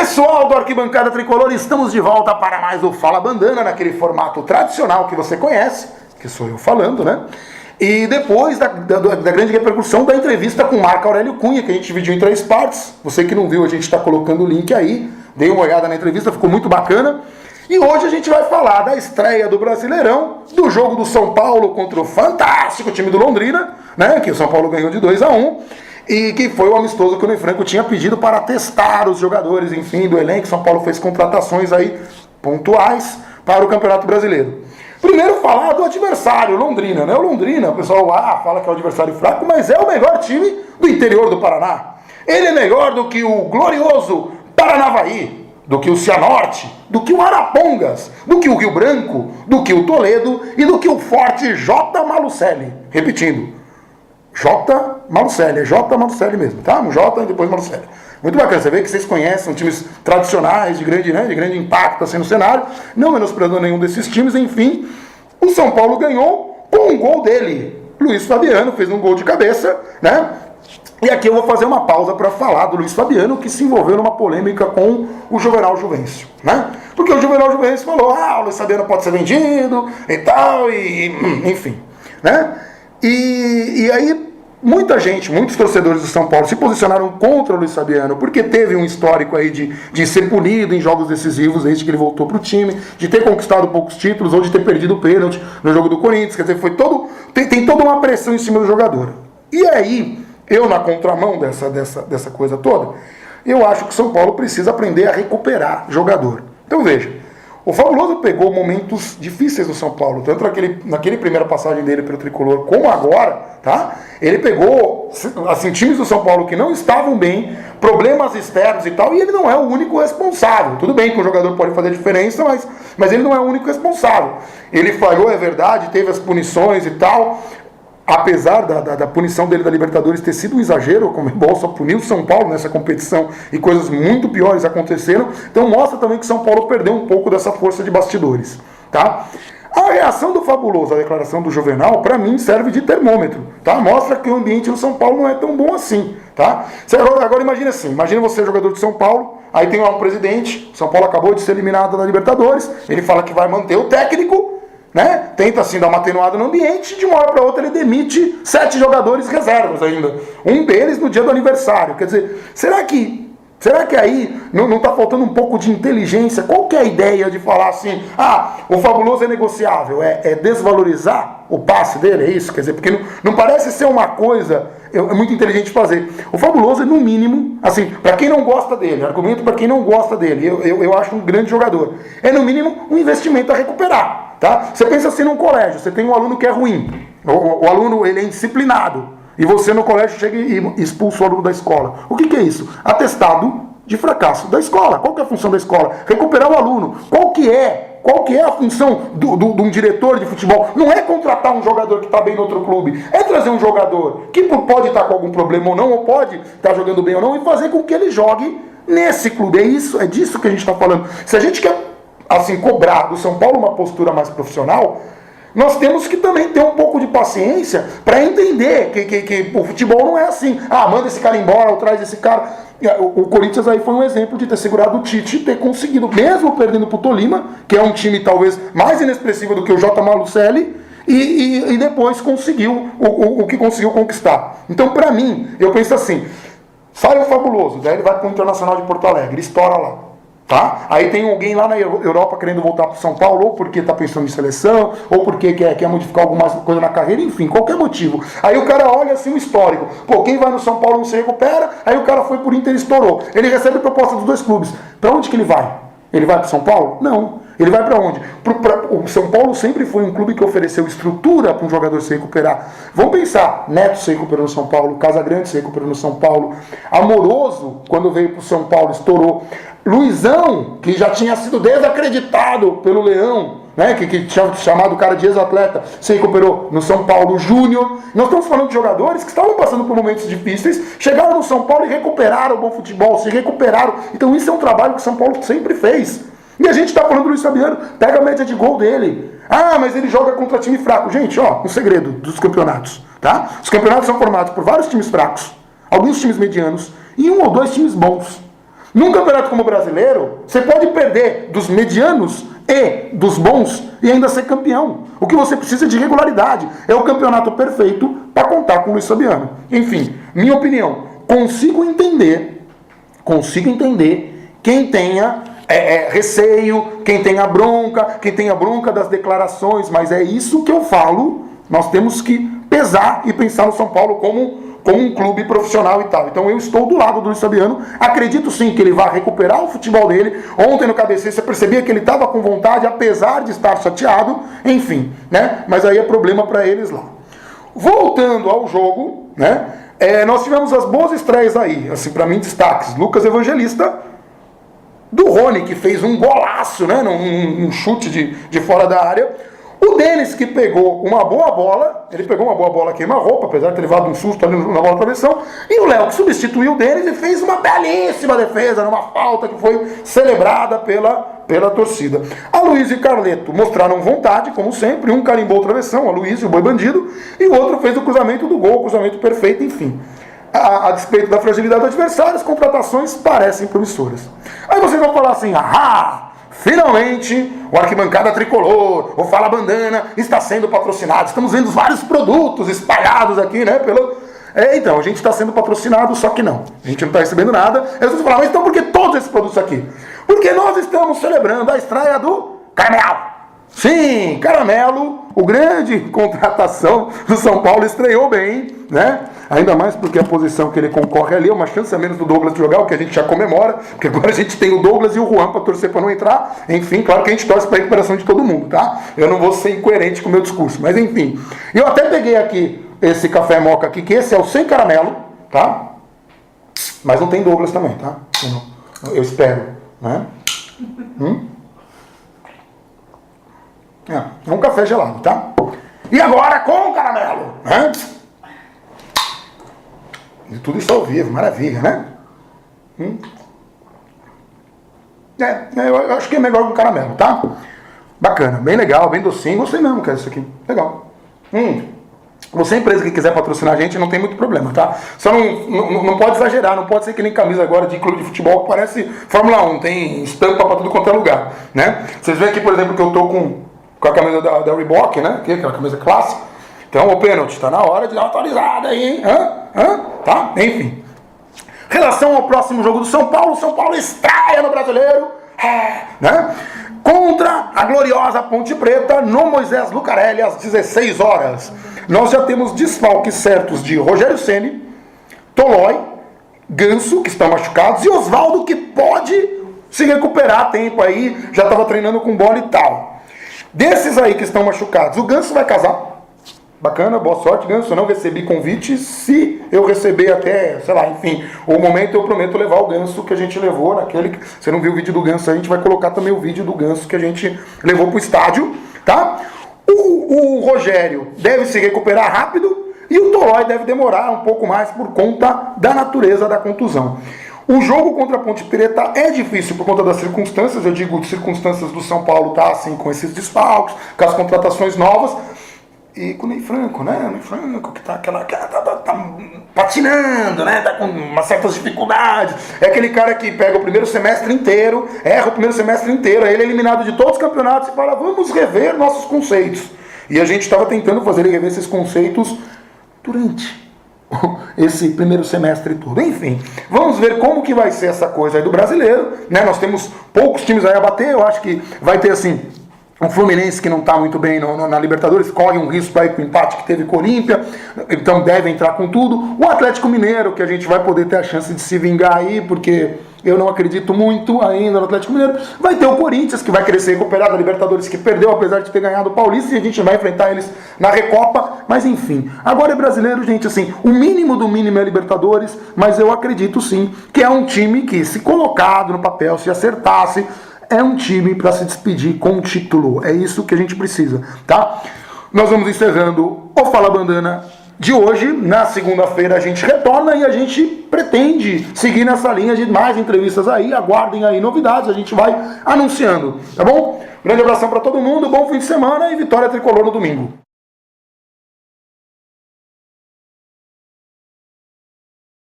Pessoal do Arquibancada Tricolor, estamos de volta para mais o Fala Bandana, naquele formato tradicional que você conhece, que sou eu falando, né? E depois da grande repercussão da entrevista com o Marco Aurélio Cunha, que a gente dividiu em 3 partes. Você que não viu, a gente está colocando o link aí. Dei uma olhada na entrevista, ficou muito bacana. E hoje a gente vai falar da estreia do Brasileirão, do jogo do São Paulo contra o fantástico time do Londrina, né? Que o São Paulo ganhou de 2-1. E que foi o amistoso que o Ney Franco tinha pedido para testar os jogadores, enfim, do elenco. São Paulo fez contratações aí pontuais para o Campeonato Brasileiro. Primeiro falar do adversário, Londrina, né? O Londrina, o pessoal fala que é o adversário fraco, mas é o melhor time do interior do Paraná. Ele é melhor do que o glorioso Paranavaí, do que o Cianorte, do que o Arapongas, do que o Rio Branco, do que o Toledo e do que o forte J. Malucelli. Repetindo, J. Malucelli, é J. Malucelli mesmo, tá? Um J e depois Malucelli. Muito bacana, você vê que vocês conhecem, são times tradicionais, de grande impacto assim no cenário, não menosprezando nenhum desses times, enfim. O São Paulo ganhou com um gol dele. Luiz Fabiano fez um gol de cabeça, né? E aqui eu vou fazer uma pausa para falar do Luiz Fabiano, que se envolveu numa polêmica com o Juvenal Juvencio, né? Porque o Juvenal Juvencio falou, o Luiz Fabiano pode ser vendido e tal, enfim, né? E aí muita gente, muitos torcedores do São Paulo se posicionaram contra o Luiz Fabiano, porque teve um histórico aí de ser punido em jogos decisivos desde que ele voltou para o time, de ter conquistado poucos títulos ou de ter perdido o pênalti no jogo do Corinthians. Quer dizer, tem toda uma pressão em cima do jogador. E aí, eu na contramão dessa coisa toda, eu acho que o São Paulo precisa aprender a recuperar jogador. Então veja, o Fabuloso pegou momentos difíceis do São Paulo, tanto naquele primeira passagem dele pelo Tricolor, como agora, tá? Ele pegou, assim, times do São Paulo que não estavam bem, problemas externos e tal, e ele não é o único responsável. Tudo bem que o jogador pode fazer diferença, mas ele não é o único responsável. Ele falhou, é verdade, teve as punições e tal. Apesar da punição dele da Libertadores ter sido um exagero, como o Comebol só puniu o São Paulo nessa competição e coisas muito piores aconteceram, então mostra também que o São Paulo perdeu um pouco dessa força de bastidores, tá? A reação do Fabuloso, a declaração do Juvenal, para mim serve de termômetro, tá? Mostra que o ambiente no São Paulo não é tão bom assim, tá? Agora imagina assim, imagina você jogador de São Paulo, aí tem lá um presidente, São Paulo acabou de ser eliminado da Libertadores, ele fala que vai manter o técnico, né? Tenta assim dar uma atenuada no ambiente, de uma hora para outra ele demite 7 jogadores reservas ainda. Um deles no dia do aniversário. Quer dizer, será que aí não está faltando um pouco de inteligência? Qual que é a ideia de falar assim, o Fabuloso é negociável? É desvalorizar o passe dele? É isso? Quer dizer, porque não parece ser uma coisa é muito inteligente fazer. O Fabuloso é, no mínimo, assim, para quem não gosta dele, argumento para quem não gosta dele, eu acho um grande jogador, é no mínimo um investimento a recuperar. Tá? Você pensa assim num colégio, você tem um aluno que é ruim, o aluno ele é indisciplinado, e você no colégio chega e expulsa o aluno da escola. O que é isso? Atestado de fracasso da escola. Qual que é a função da escola? Recuperar o aluno. Qual que é a função de um diretor de futebol? Não é contratar um jogador que está bem no outro clube, é trazer um jogador que pode estar com algum problema ou não, ou pode estar jogando bem ou não, e fazer com que ele jogue nesse clube. É disso que a gente está falando. Se a gente quer assim, cobrar do São Paulo uma postura mais profissional, nós temos que também ter um pouco de paciência para entender que o futebol não é assim. Manda esse cara embora ou traz esse cara. O Corinthians aí foi um exemplo de ter segurado o Tite e ter conseguido, mesmo perdendo para o Tolima, que é um time talvez mais inexpressivo do que o J. Malucelli, e depois conseguiu o que conseguiu conquistar. Então, para mim, eu penso assim, sai o Fabuloso, daí ele vai para o Internacional de Porto Alegre, estoura lá. Tá? Aí tem alguém lá na Europa querendo voltar para o São Paulo, ou porque está pensando em seleção, ou porque quer modificar alguma coisa na carreira, enfim, qualquer motivo. Aí o cara olha assim o histórico. Quem vai no São Paulo não se recupera, aí o cara foi por Inter e estourou. Ele recebe proposta dos 2 clubes. Para onde que ele vai? Ele vai para o São Paulo? Não. Ele vai para onde? O São Paulo sempre foi um clube que ofereceu estrutura para um jogador se recuperar. Vamos pensar, Neto se recuperou no São Paulo, Casagrande se recuperou no São Paulo, Amoroso, quando veio para o São Paulo, estourou. Luizão, que já tinha sido desacreditado pelo Leão, né, que tinha chamado o cara de ex-atleta, se recuperou no São Paulo. Júnior. Nós estamos falando de jogadores que estavam passando por momentos difíceis, chegaram no São Paulo e recuperaram o bom futebol, se recuperaram. Então isso é um trabalho que o São Paulo sempre fez. E a gente está falando do Luiz Fabiano, pega a média de gol dele. Mas ele joga contra time fraco. Gente, um segredo dos campeonatos, tá? Os campeonatos são formados por vários times fracos, alguns times medianos e 1 ou 2 times bons. Num campeonato como o brasileiro, você pode perder dos medianos e dos bons e ainda ser campeão. O que você precisa é de regularidade. É o campeonato perfeito para contar com o Luiz Fabiano. Enfim, minha opinião, consigo entender quem tenha receio, quem tenha bronca das declarações, mas é isso que eu falo, nós temos que pesar e pensar no São Paulo como um clube profissional e tal. Então eu estou do lado do Luiz Fabiano, acredito sim que ele vai recuperar o futebol dele. Ontem no Cabeceira você percebia que ele estava com vontade, apesar de estar chateado, enfim, né? Mas aí é problema para eles lá. Voltando ao jogo, né? Nós tivemos as boas estreias aí, assim, para mim destaques. Lucas Evangelista, do Rony, que fez um golaço, né? Um chute de fora da área. O Denis, que pegou uma boa bola, ele pegou uma boa bola queima-roupa, apesar de ter levado um susto ali na bola travessão, e o Léo, que substituiu o Denis e fez uma belíssima defesa, numa falta que foi celebrada pela torcida. A Luiz e Carleto mostraram vontade, como sempre, um carimbou o travessão, a Luiz e o Boi Bandido, e o outro fez o cruzamento do gol, o cruzamento perfeito, enfim. A despeito da fragilidade do adversário, as contratações parecem promissoras. Aí vocês vão falar assim, finalmente, o Arquibancada Tricolor, o Fala Bandana, está sendo patrocinado. Estamos vendo vários produtos espalhados aqui, né? Então, a gente está sendo patrocinado, só que não. A gente não está recebendo nada. Aí vocês falam, mas então por que todos esses produtos aqui? Porque nós estamos celebrando a estreia do Caramelo. Sim, Caramelo, o grande contratação do São Paulo, estreou bem, né? Ainda mais porque a posição que ele concorre ali é uma chance a menos do Douglas de jogar, o que a gente já comemora, porque agora a gente tem o Douglas e o Juan para torcer para não entrar. Enfim, claro que a gente torce para a recuperação de todo mundo, tá? Eu não vou ser incoerente com o meu discurso, mas enfim. Eu até peguei aqui esse café moca aqui, que esse é o sem caramelo, tá? Mas não tem Douglas também, tá? Eu espero, né? É um café gelado, tá? E agora com caramelo, né? E tudo isso ao vivo, maravilha, né? Eu acho que é melhor com caramelo, tá? Bacana, bem legal, bem docinho. Gostei mesmo, cara, isso aqui. Legal. Você, empresa que quiser patrocinar a gente, não tem muito problema, tá? Só não pode exagerar, não pode ser que nem camisa agora de clube de futebol que parece Fórmula 1, tem estampa pra tudo quanto é lugar, né? Vocês veem aqui, por exemplo, que eu tô com a camisa da Reebok, né? Que é aquela camisa clássica. Então, o pênalti, tá na hora de dar uma atualizada aí, hein? Tá? Enfim. Relação ao próximo jogo do São Paulo estreia no Brasileiro, né? Contra a gloriosa Ponte Preta, no Moisés Lucarelli, às 16 horas. Nós já temos desfalques certos de Rogério Ceni, Tolói, Ganso, que estão machucados, e Oswaldo, que pode se recuperar a tempo aí, já estava treinando com bola e tal. Desses aí que estão machucados, o Ganso vai casar. Bacana, boa sorte, Ganso. Eu não recebi convite. Se eu receber até, sei lá, enfim, o momento eu prometo levar o Ganso que a gente levou naquele... Você não viu o vídeo do Ganso, a gente vai colocar também o vídeo do Ganso que a gente levou pro estádio, tá? O Rogério deve se recuperar rápido e o Tolói deve demorar um pouco mais por conta da natureza da contusão. O jogo contra a Ponte Preta é difícil por conta das circunstâncias, eu digo circunstâncias do São Paulo, tá assim, com esses desfalques, com as contratações novas, e com o Ney Franco, né? O Ney Franco que tá patinando, né? Tá com umas certas dificuldades. É aquele cara que pega o primeiro semestre inteiro, erra o primeiro semestre inteiro, aí ele é eliminado de todos os campeonatos e fala, vamos rever nossos conceitos. E a gente estava tentando fazer ele rever esses conceitos durante esse primeiro semestre todo. Enfim, vamos ver como que vai ser essa coisa aí do brasileiro, né? Nós temos poucos times aí a bater, eu acho que vai ter assim... O Fluminense, que não está muito bem na Libertadores, corre um risco aí com o empate que teve com o Olímpia, então deve entrar com tudo. O Atlético Mineiro, que a gente vai poder ter a chance de se vingar aí, porque eu não acredito muito ainda no Atlético Mineiro. Vai ter o Corinthians, que vai querer se recuperar da Libertadores, que perdeu, apesar de ter ganhado o Paulista, e a gente vai enfrentar eles na Recopa. Mas enfim, agora é brasileiro, gente, assim, o mínimo do mínimo é a Libertadores, mas eu acredito sim que é um time que, se colocado no papel, se acertasse, é um time para se despedir com um título. É isso que a gente precisa, tá? Nós vamos encerrando o Fala Bandana de hoje. Na segunda-feira a gente retorna e a gente pretende seguir nessa linha de mais entrevistas aí. Aguardem aí novidades, a gente vai anunciando, tá bom? Grande abração para todo mundo, bom fim de semana e vitória tricolor no domingo.